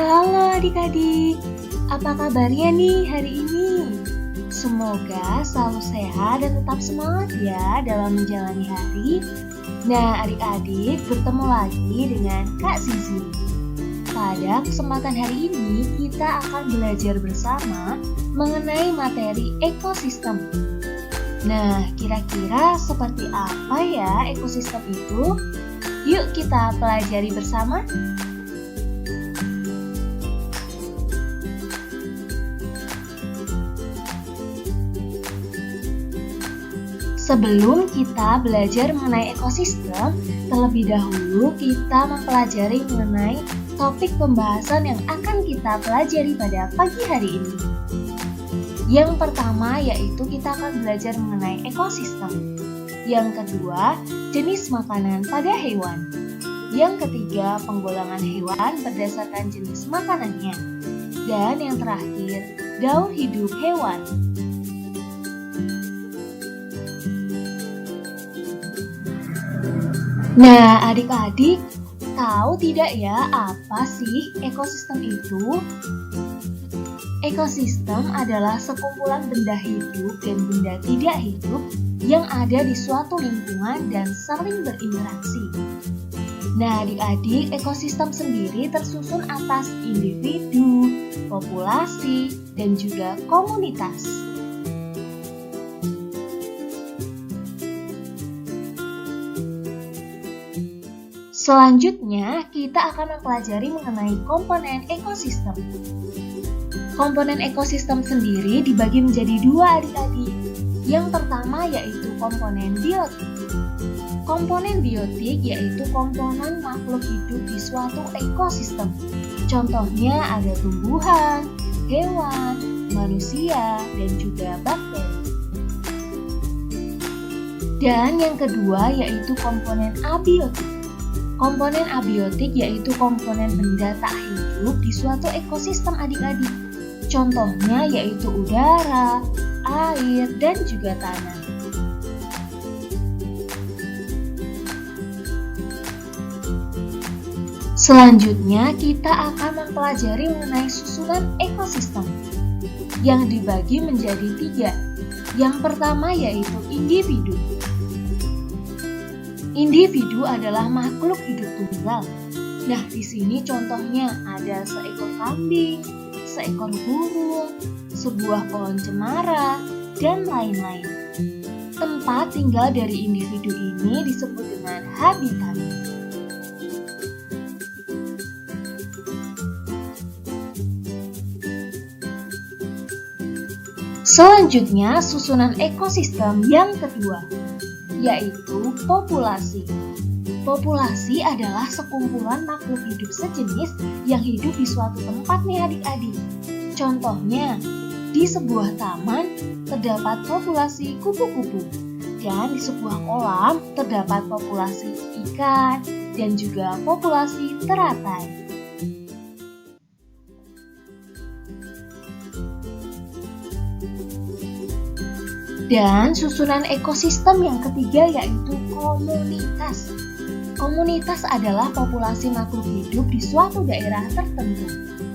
Halo adik-adik, apa kabarnya nih hari ini? Semoga selalu sehat dan tetap semangat ya dalam menjalani hari. Nah adik-adik, bertemu lagi dengan Kak Zizi. Pada kesempatan hari ini kita akan belajar bersama mengenai materi ekosistem. Nah kira-kira seperti apa ya ekosistem itu? Yuk kita pelajari bersama. Sebelum kita belajar mengenai ekosistem, terlebih dahulu kita mempelajari mengenai topik pembahasan yang akan kita pelajari pada pagi hari ini. Yang pertama yaitu kita akan belajar mengenai ekosistem. Yang kedua, jenis makanan pada hewan. Yang ketiga, penggolongan hewan berdasarkan jenis makanannya. Dan yang terakhir, daur hidup hewan. Nah, adik-adik, tahu tidak ya apa sih ekosistem itu? Ekosistem adalah sekumpulan benda hidup dan benda tidak hidup yang ada di suatu lingkungan dan saling berinteraksi. Nah, adik-adik, ekosistem sendiri tersusun atas individu, populasi, dan juga komunitas. Selanjutnya, kita akan mempelajari mengenai komponen ekosistem. Komponen ekosistem sendiri dibagi menjadi dua adik-adik. Yang pertama yaitu komponen biotik. Komponen biotik yaitu komponen makhluk hidup di suatu ekosistem. Contohnya ada tumbuhan, hewan, manusia, dan juga bakteri. Dan yang kedua yaitu komponen abiotik. Komponen abiotik yaitu komponen benda tak hidup di suatu ekosistem adik-adik. Contohnya yaitu udara, air, dan juga tanah. Selanjutnya kita akan mempelajari mengenai susunan ekosistem yang dibagi menjadi tiga. Yang pertama yaitu individu. Individu adalah makhluk hidup tunggal. Nah, di sini contohnya ada seekor kambing, seekor burung, sebuah pohon cemara, dan lain-lain. Tempat tinggal dari individu ini disebut dengan habitat. Selanjutnya, susunan ekosistem yang kedua yaitu populasi. Populasi adalah sekumpulan makhluk hidup sejenis yang hidup di suatu tempat nih adik-adik. Contohnya, di sebuah taman terdapat populasi kupu-kupu dan di sebuah kolam terdapat populasi ikan dan juga populasi teratai. Dan susunan ekosistem yang ketiga yaitu komunitas. Komunitas adalah populasi makhluk hidup di suatu daerah tertentu.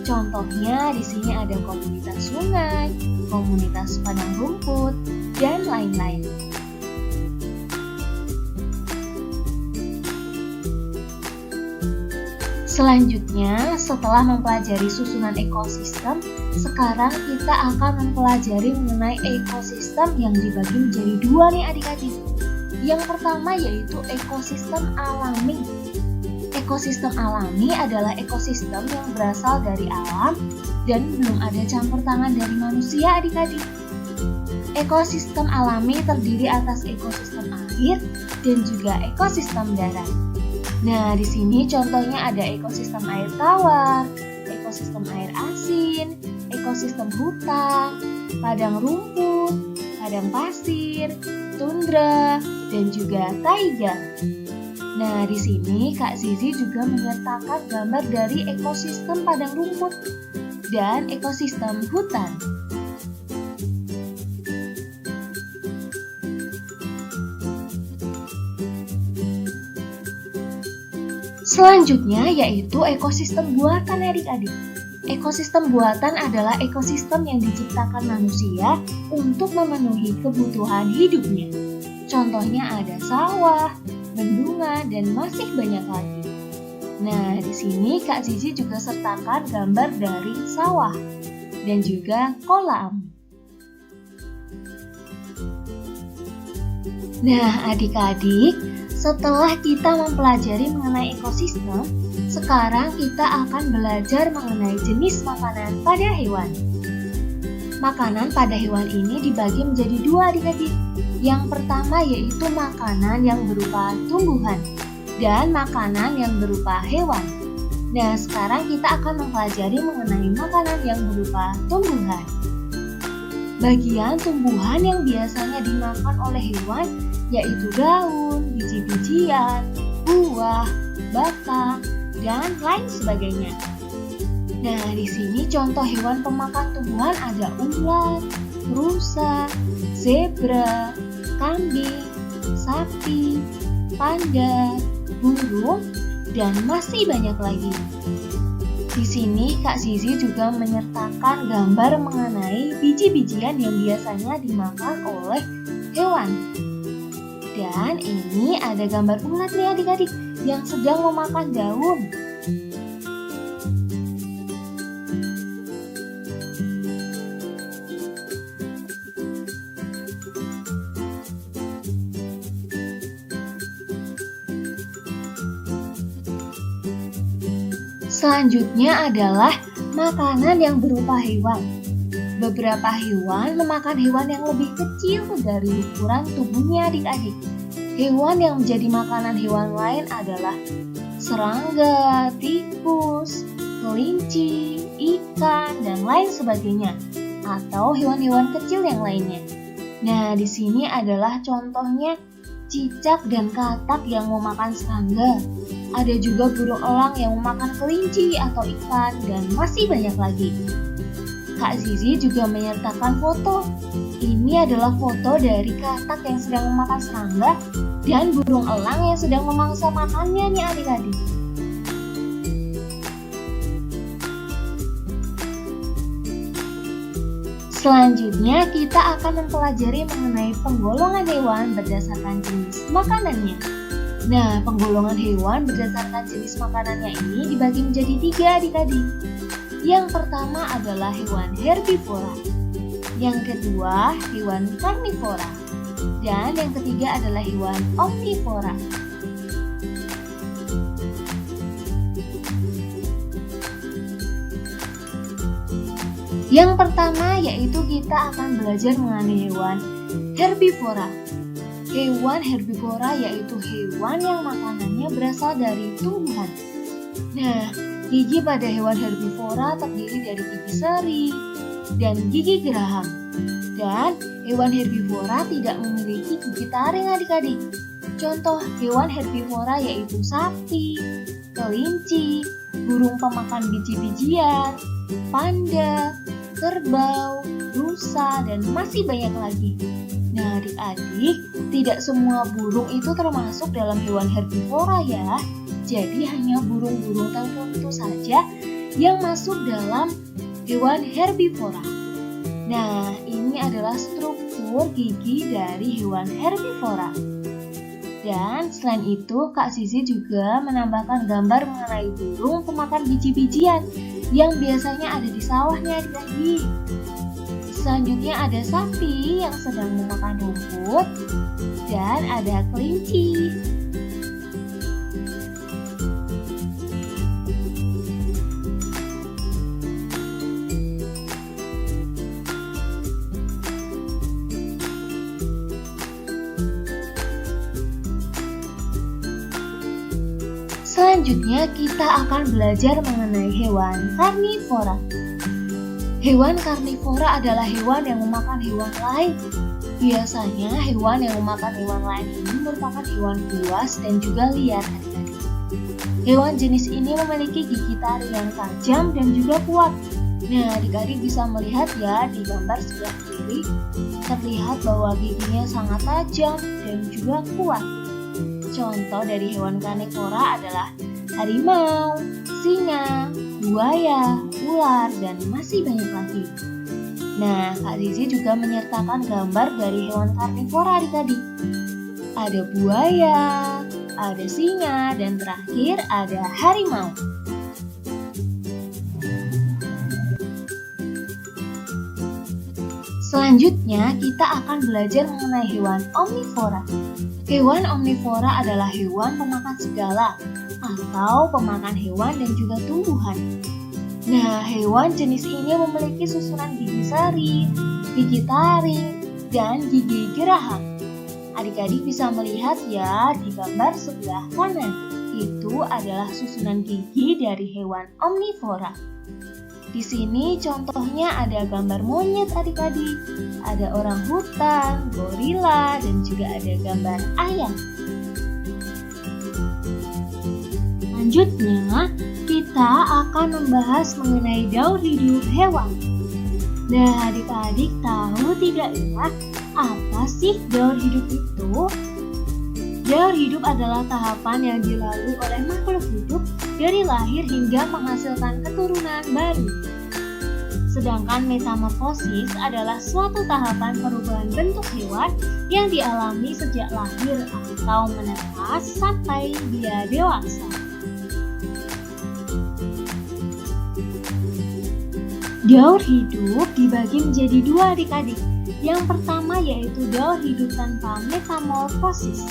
Contohnya di sini ada komunitas sungai, komunitas padang rumput, dan lain-lain. Selanjutnya, setelah mempelajari susunan ekosistem, sekarang kita akan mempelajari mengenai ekosistem yang dibagi menjadi dua nih adik-adik. Yang pertama yaitu ekosistem alami. Ekosistem alami adalah ekosistem yang berasal dari alam dan belum ada campur tangan dari manusia adik-adik. Ekosistem alami terdiri atas ekosistem air dan juga ekosistem darat. Nah, di sini contohnya ada ekosistem air tawar, ekosistem air asin, ekosistem hutan, padang rumput, padang pasir, tundra, dan juga taiga. Nah, di sini Kak Zizi juga menyertakan gambar dari ekosistem padang rumput dan ekosistem hutan. Selanjutnya yaitu ekosistem buatan adik-adik. Ekosistem buatan adalah ekosistem yang diciptakan manusia untuk memenuhi kebutuhan hidupnya. Contohnya ada sawah, bendungan, dan masih banyak lagi. Nah, di sini Kak Zizi juga sertakan gambar dari sawah dan juga kolam. Nah, adik-adik, setelah kita mempelajari mengenai ekosistem, sekarang kita akan belajar mengenai jenis makanan pada hewan. Makanan pada hewan ini dibagi menjadi dua adik-adik. Yang pertama yaitu makanan yang berupa tumbuhan dan makanan yang berupa hewan. Nah, sekarang kita akan mempelajari mengenai makanan yang berupa tumbuhan. Bagian tumbuhan yang biasanya dimakan oleh hewan yaitu daun, biji-bijian, buah, batang, dan lain sebagainya. Nah, di sini contoh hewan pemakan tumbuhan ada ulat, rusa, zebra, kambing, sapi, panda, burung, dan masih banyak lagi. Di sini Kak Zizi juga menyertakan gambar mengenai biji-bijian yang biasanya dimakan oleh hewan. Dan ini ada gambar ulat nih adik-adik yang sedang memakan daun. Selanjutnya adalah makanan yang berupa hewan. Beberapa hewan memakan hewan yang lebih kecil dari ukuran tubuhnya adik-adik. Hewan yang menjadi makanan hewan lain adalah serangga, tikus, kelinci, ikan, dan lain sebagainya. Atau hewan-hewan kecil yang lainnya. Nah, di sini adalah contohnya cicak dan katak yang memakan serangga. Ada juga burung elang yang memakan kelinci atau ikan, dan masih banyak lagi. Kak Zizi juga menyertakan foto. Ini adalah foto dari katak yang sedang memakan serangga dan burung elang yang sedang memangsa makannya nih adik-adik. Selanjutnya kita akan mempelajari mengenai penggolongan hewan berdasarkan jenis makanannya. Nah, penggolongan hewan berdasarkan jenis makanannya ini dibagi menjadi 3 adik-adik. Yang pertama adalah hewan herbivora, yang kedua hewan karnivora, dan yang ketiga adalah hewan omnivora. Yang pertama yaitu kita akan belajar mengenai hewan herbivora. Hewan herbivora yaitu hewan yang makanannya berasal dari tumbuhan. Nah, gigi pada hewan herbivora terdiri dari gigi seri dan gigi geraham. Dan hewan herbivora tidak memiliki gigi taring adik-adik. Contoh hewan herbivora yaitu sapi, kelinci, burung pemakan biji-bijian, panda, kerbau, rusa, dan masih banyak lagi. Nah, adik-adik, tidak semua burung itu termasuk dalam hewan herbivora ya. Jadi hanya burung-burung tertentu saja yang masuk dalam hewan herbivora. Nah, ini adalah struktur gigi dari hewan herbivora. Dan selain itu, Kak Zizi juga menambahkan gambar mengenai burung pemakan biji-bijian yang biasanya ada di sawahnya adik-adik. Selanjutnya ada sapi yang sedang memakan rumput dan ada kelinci. Selanjutnya kita akan belajar mengenai hewan karnivora. Hewan karnivora adalah hewan yang memakan hewan lain. Biasanya hewan yang memakan hewan lain ini merupakan hewan buas dan juga liar adik-adik. Hewan jenis ini memiliki gigi taring yang tajam dan juga kuat. Nah, adik-adik bisa melihat ya di gambar sebelah kiri, terlihat bahwa giginya sangat tajam dan juga kuat. Contoh dari hewan karnivora adalah harimau, singa, buaya, ular, dan masih banyak lagi. Nah, Kak Zizi juga menyertakan gambar dari hewan karnivora adik-adik. Ada buaya, ada singa, dan terakhir ada harimau. Selanjutnya, kita akan belajar mengenai hewan omnivora. Hewan omnivora adalah hewan pemakan segala atau pemakan hewan dan juga tumbuhan. Nah, hewan jenis ini memiliki susunan gigi seri, gigi taring, dan gigi geraham. Adik-adik bisa melihat ya di gambar sebelah kanan. Itu adalah susunan gigi dari hewan omnivora. Di sini contohnya ada gambar monyet adik-adik, ada orang hutan, gorila, dan juga ada gambar ayam. Selanjutnya, kita akan membahas mengenai daur hidup hewan. Nah, adik-adik tahu tidak ya, apa sih daur hidup itu? Daur hidup adalah tahapan yang dilalui oleh makhluk hidup dari lahir hingga menghasilkan keturunan baru. Sedangkan metamorfosis adalah suatu tahapan perubahan bentuk hewan yang dialami sejak lahir atau menetas sampai dia dewasa. Daur hidup dibagi menjadi dua adik-adik. Yang pertama yaitu daur hidup tanpa metamorfosis.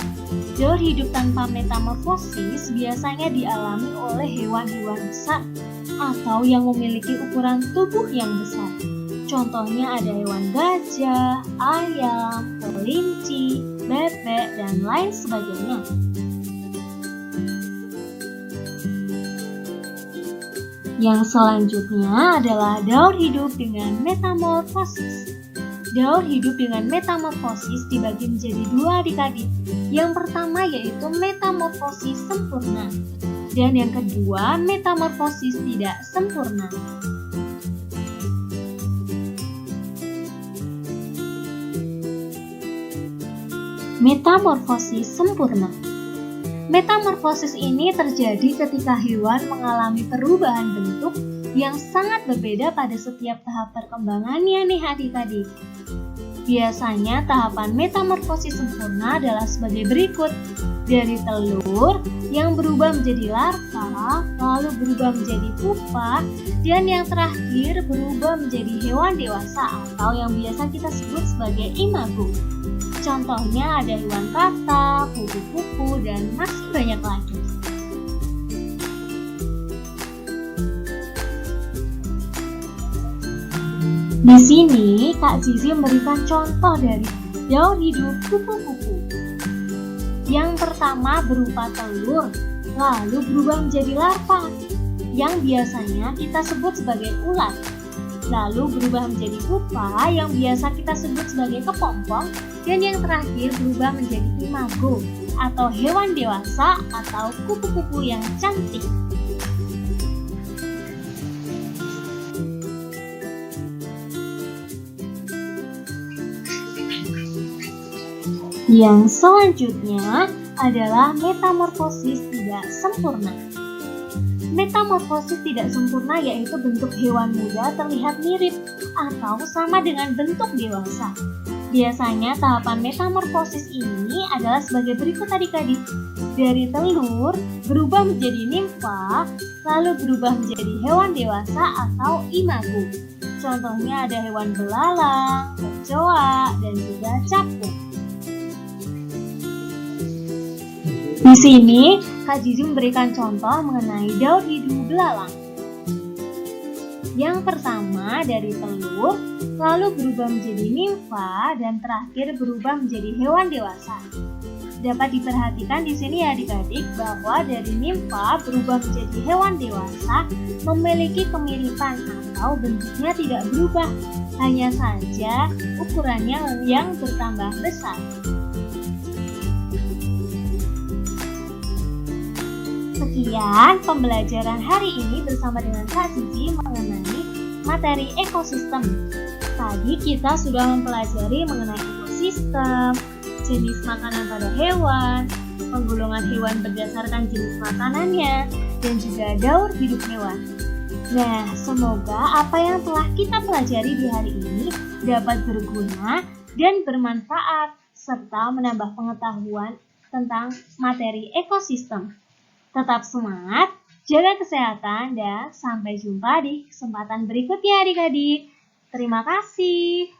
Daur hidup tanpa metamorfosis biasanya dialami oleh hewan-hewan besar atau yang memiliki ukuran tubuh yang besar. Contohnya ada hewan gajah, ayam, kelinci, bebek, dan lain sebagainya. Yang selanjutnya adalah daur hidup dengan metamorfosis. Daur hidup dengan metamorfosis dibagi menjadi dua adik-adik. Yang pertama yaitu metamorfosis sempurna, dan yang kedua metamorfosis tidak sempurna. Metamorfosis sempurna. Metamorfosis ini terjadi ketika hewan mengalami perubahan bentuk yang sangat berbeda pada setiap tahap perkembangannya nih adik-adik. Biasanya tahapan metamorfosis sempurna adalah sebagai berikut. Dari telur yang berubah menjadi larva, lalu berubah menjadi pupa, dan yang terakhir berubah menjadi hewan dewasa atau yang biasa kita sebut sebagai imago. Contohnya ada hewan katak, kupu-kupu, dan masih banyak lagi. Di sini Kak Zizi memberikan contoh dari daur hidup kupu-kupu. Yang pertama berupa telur, lalu berubah menjadi larva, yang biasanya kita sebut sebagai ulat. Lalu berubah menjadi pupa, yang biasa kita sebut sebagai kepompong, dan yang terakhir berubah menjadi imago, atau hewan dewasa atau kupu-kupu yang cantik. Yang selanjutnya adalah metamorfosis tidak sempurna. Metamorfosis tidak sempurna yaitu bentuk hewan muda terlihat mirip atau sama dengan bentuk dewasa. Biasanya tahapan metamorfosis ini adalah sebagai berikut adik-adik. Dari telur berubah menjadi nimfa, lalu berubah menjadi hewan dewasa atau imago. Contohnya ada hewan belalang, kecoa, dan juga capung. Di sini, Kak Zizi memberikan contoh mengenai daur hidup belalang. Yang pertama dari telur, lalu berubah menjadi nimfa, dan terakhir berubah menjadi hewan dewasa. Dapat diperhatikan di sini ya adik-adik bahwa dari nimfa berubah menjadi hewan dewasa memiliki kemiripan atau bentuknya tidak berubah, hanya saja ukurannya yang bertambah besar. Sekian pembelajaran hari ini bersama dengan Kak Zizi mengenai materi ekosistem. Tadi kita sudah mempelajari mengenai ekosistem, jenis makanan pada hewan, penggolongan hewan berdasarkan jenis makanannya, dan juga daur hidup hewan. Nah, semoga apa yang telah kita pelajari di hari ini dapat berguna dan bermanfaat, serta menambah pengetahuan tentang materi ekosistem. Tetap semangat, jaga kesehatan, dan sampai jumpa di kesempatan berikutnya adik-adik. Terima kasih.